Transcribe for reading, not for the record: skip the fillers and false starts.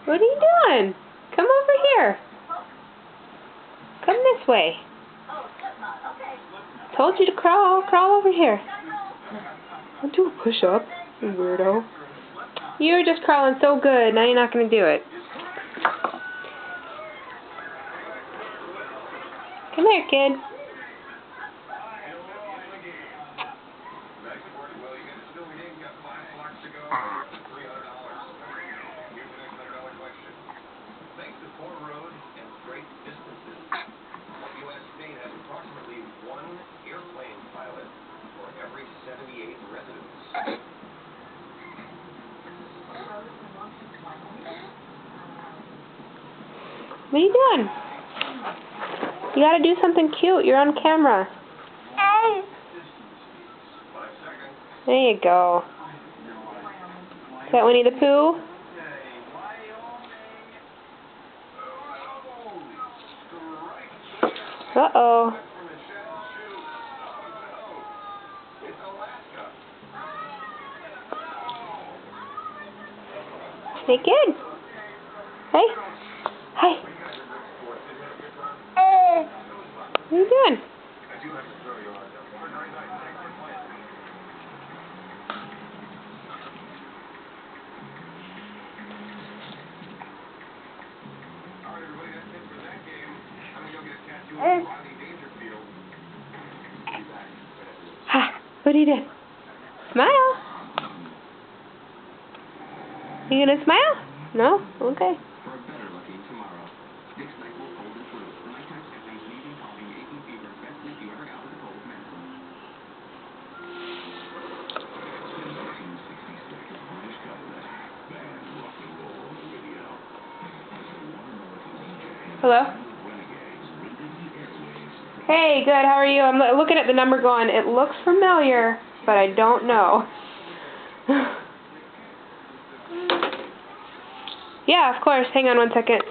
What are you doing? Come over here. Come this way. Told you to crawl. Crawl over here. Don't do a push-up, you weirdo. You were just crawling so good, now you're not going to do it. Come here, kid. Thanks to poor roads and great distances, U.S. State has approximately one airplane pilot for every 78 residents. What are you doing? You gotta do something cute. You're on camera. There you go. Is that Winnie the Pooh? Uh-oh. Hey, kid. Hey. Hi. What are you doing? Ha! What are you doing? Smile. You gonna smile? No? Okay. Hello? Hey, good, how are you? I'm looking at the number going, it looks familiar, but I don't know. Yeah, of course. Hang on one second.